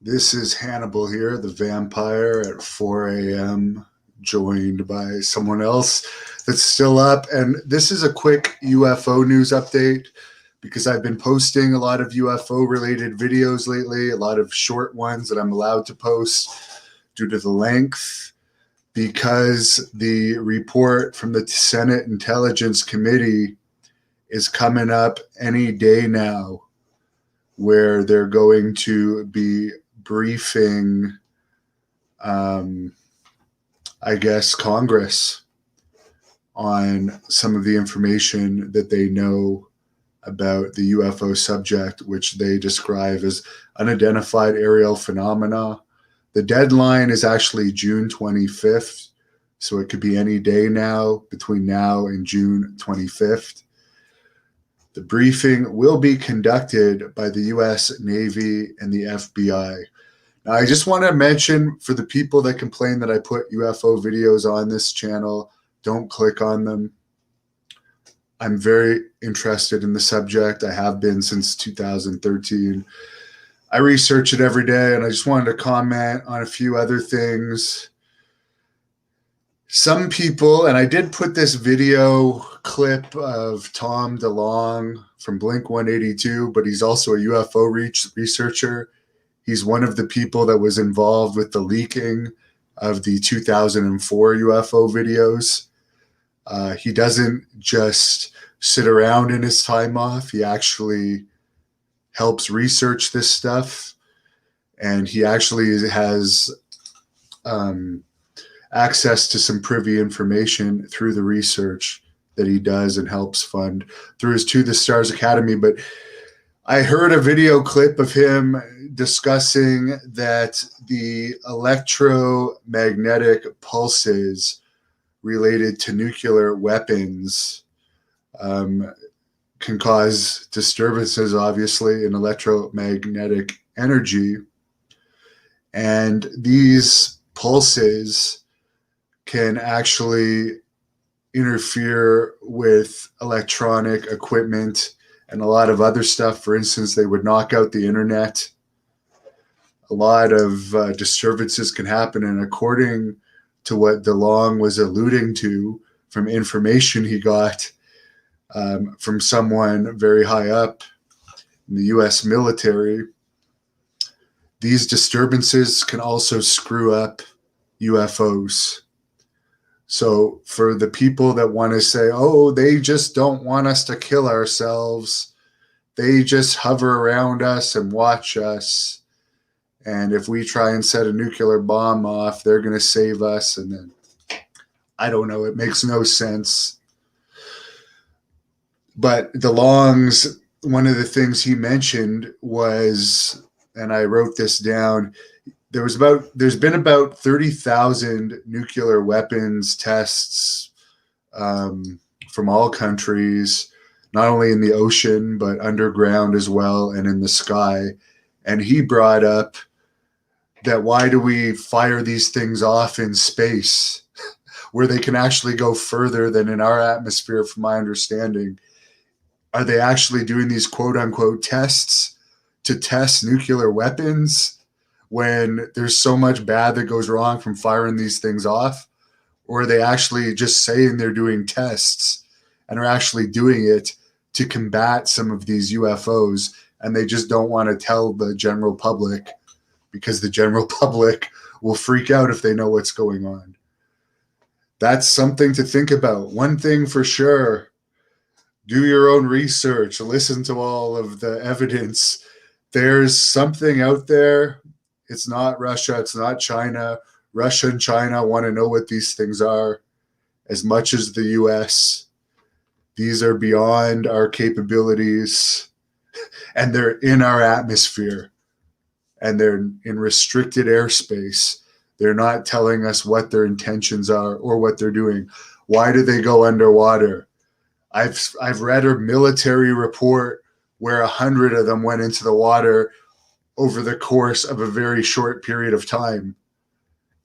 This is Hannibal here, the vampire at 4 a.m., joined by someone else that's still up. And this is a quick UFO news update because I've been posting a lot of UFO related videos lately, a lot of short ones that I'm allowed to post due to the length, because the report from the Senate Intelligence Committee is coming up any day now, where they're going to be briefing, um, I guess, Congress on some of the information that they know about the UFO subject, which they describe as unidentified aerial phenomena. The deadline is actually June 25th, so it could be any day now, between now and June 25th. The briefing will be conducted by the US Navy and the FBI. Now, I just want to mention, for the people that complain that I put UFO videos on this channel, don't click on them. I'm very interested in the subject. I have been since 2013. I research it every day, and I just wanted to comment on a few other things. Some people, and I did put this video clip of Tom DeLonge from Blink 182, but he's also a UFO researcher. He's one of the people that was involved with the leaking of the 2004 UFO videos. He doesn't just sit around in his time off. He actually helps research this stuff, and he actually has access to some privy information through the research that he does and helps fund through his To the Stars Academy. But I heard a video clip of him discussing that the electromagnetic pulses related to nuclear weapons can cause disturbances, obviously, in electromagnetic energy. And these pulses can actually interfere with electronic equipment and a lot of other stuff. For instance, they would knock out the internet. A lot of disturbances can happen. And according to what DeLonge was alluding to from information he got from someone very high up in the US military, these disturbances can also screw up UFOs. So for the people that want to say, oh, they just don't want us to kill ourselves, they just hover around us and watch us, and if we try and set a nuclear bomb off, they're going to save us. And then, I don't know, it makes no sense. But DeLonge's, one of the things he mentioned was, and I wrote this down, there's been about 30,000 nuclear weapons tests from all countries, not only in the ocean, but underground as well, and in the sky. And he brought up that, why do we fire these things off in space where they can actually go further than in our atmosphere? From my understanding, are they actually doing these quote unquote tests to test nuclear weapons when there's so much bad that goes wrong from firing these things off? Or are they actually just saying they're doing tests and are actually doing it to combat some of these UFOs, and they just don't want to tell the general public because the general public will freak out if they know what's going on? That's something to think about. One thing for sure, do your own research, listen to all of the evidence. There's something out there. It's not Russia, it's not China. Russia and China want to know what these things are as much as the US. These are beyond our capabilities, and they're in our atmosphere, and they're in restricted airspace. They're not telling us what their intentions are or what they're doing. Why do they go underwater? I've read a military report where 100 of them went into the water over the course of a very short period of time,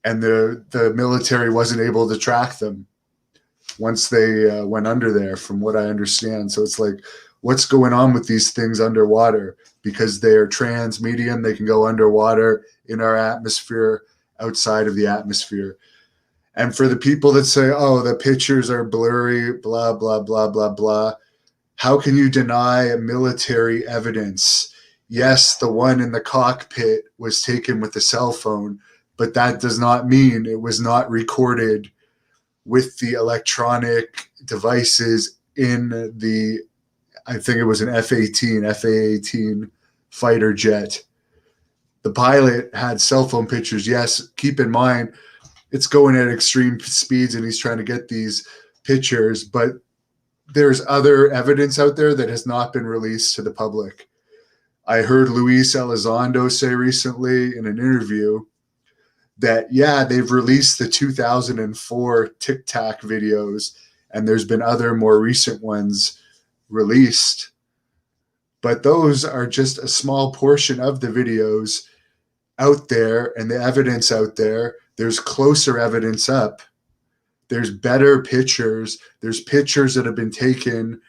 and the military wasn't able to track them once they went under there, from what I understand. So it's like, what's going on with these things underwater, because they are transmedium. They can go underwater, in our atmosphere, outside of the atmosphere. And for the people that say, oh, the pictures are blurry, blah, blah, blah, blah, blah, how can you deny military evidence? Yes, the one in the cockpit was taken with a cell phone, but that does not mean it was not recorded with the electronic devices in the, I think it was an FA-18 fighter jet. The pilot had cell phone pictures. Yes, keep in mind, it's going at extreme speeds and he's trying to get these pictures, but there's other evidence out there that has not been released to the public. I heard Luis Elizondo say recently in an interview that, yeah, they've released the 2004 Tic Tac videos, and there's been other more recent ones released. But those are just a small portion of the videos out there and the evidence out there. There's closer evidence up. There's better pictures. There's pictures that have been taken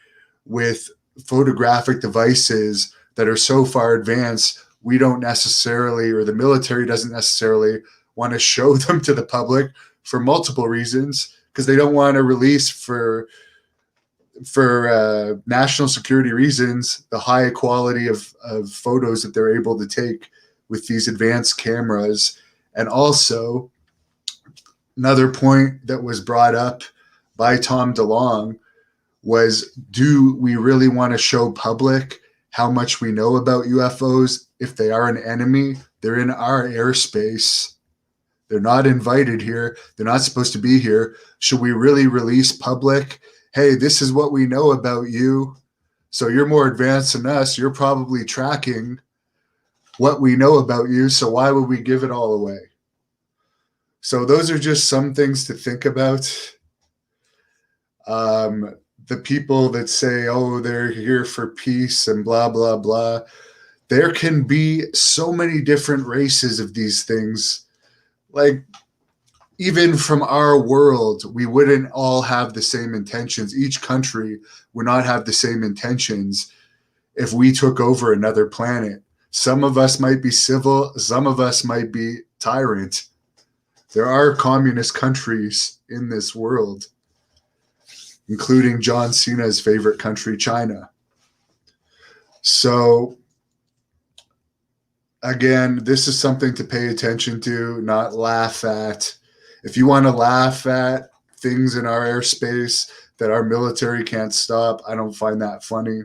with photographic devices that are so far advanced, we don't necessarily, or the military doesn't necessarily want to show them to the public for multiple reasons, because they don't want to release for national security reasons the high quality of photos that they're able to take with these advanced cameras. And also, another point that was brought up by Tom DeLonge was, do we really want to show public how much we know about UFOs? If they are an enemy, they're in our airspace. They're not invited here. They're not supposed to be here. Should we really release public, hey, this is what we know about you, so you're more advanced than us, you're probably tracking what we know about you, so why would we give it all away? So those are just some things to think about. The people that say, oh, they're here for peace and blah, blah, blah. There can be so many different races of these things. Like, even from our world, we wouldn't all have the same intentions. Each country would not have the same intentions if we took over another planet. Some of us might be civil. Some of us might be tyrant. There are communist countries in this world, including John Cena's favorite country, China. So, again, this is something to pay attention to, not laugh at. If you want to laugh at things in our airspace that our military can't stop, I don't find that funny.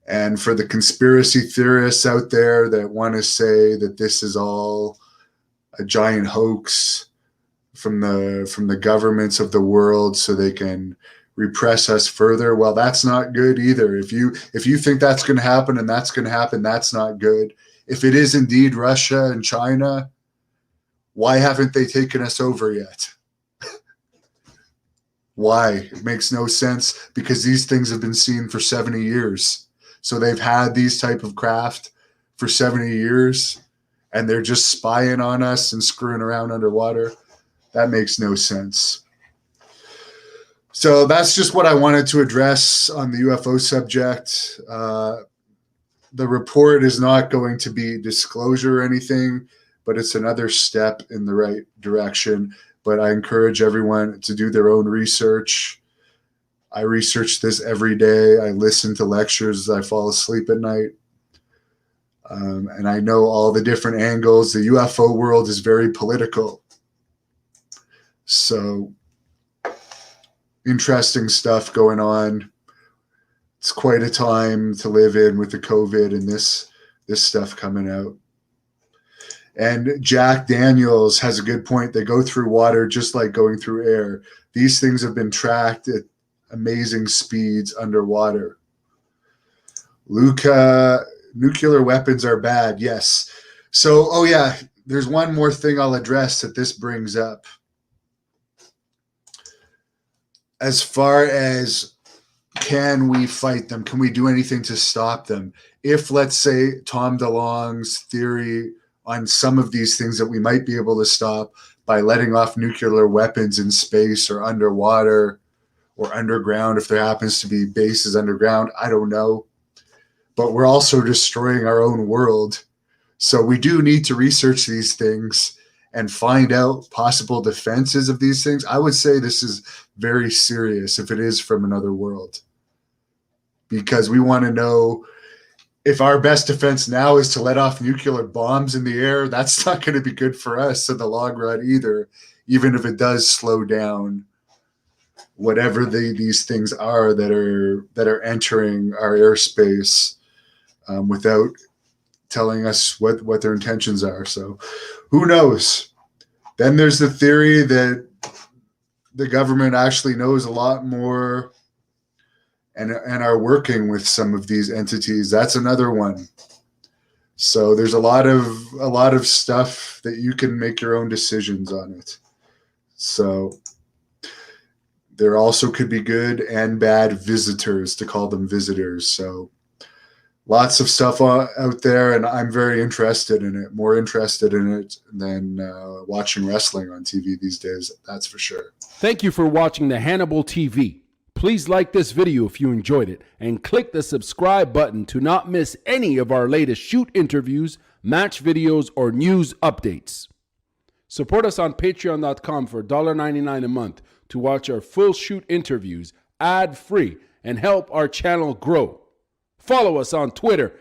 And for the conspiracy theorists out there that want to say that this is all a giant hoax from the governments of the world so they can repress us further, well, that's not good either. If you think that's going to happen and that's going to happen, that's not good. If it is indeed Russia and China, why haven't they taken us over yet? Why? It makes no sense, because these things have been seen for 70 years. So they've had these type of craft for 70 years, and they're just spying on us and screwing around underwater. That makes no sense. So that's just what I wanted to address on the UFO subject. The report is not going to be disclosure or anything, but it's another step in the right direction. But I encourage everyone to do their own research. I research this every day. I listen to lectures as I fall asleep at night. And I know all the different angles. The UFO world is very political. So, interesting stuff going on. It's quite a time to live in with the COVID and this stuff coming out. And Jack Daniels has a good point. They go through water just like going through air. These things have been tracked at amazing speeds underwater. Luca, nuclear weapons are bad. Yes. So, oh yeah, there's one more thing I'll address that this brings up. As far as, can we fight them? Can we do anything to stop them? If, let's say, Tom DeLonge's theory on some of these things that we might be able to stop by letting off nuclear weapons in space or underwater, or underground, if there happens to be bases underground. I don't know. But we're also destroying our own world. So we do need to research these things and find out possible defenses of these things. I would say this is very serious if it is from another world, because we want to know if our best defense now is to let off nuclear bombs in the air. That's not going to be good for us in the long run either, even if it does slow down whatever these things are that are entering our airspace without telling us what their intentions are. So who knows? Then there's the theory that the government actually knows a lot more and are working with some of these entities. That's another one. So there's a lot of stuff that you can make your own decisions on it. So there also could be good and bad visitors, to call them visitors. So lots of stuff out there, and I'm very interested in it, more interested in it than watching wrestling on TV these days, that's for sure. Thank you for watching the Hannibal TV. Please like this video if you enjoyed it, and click the subscribe button to not miss any of our latest shoot interviews, match videos, or news updates. Support us on patreon.com for $1.99 a month to watch our full shoot interviews ad-free and help our channel grow. Follow us on Twitter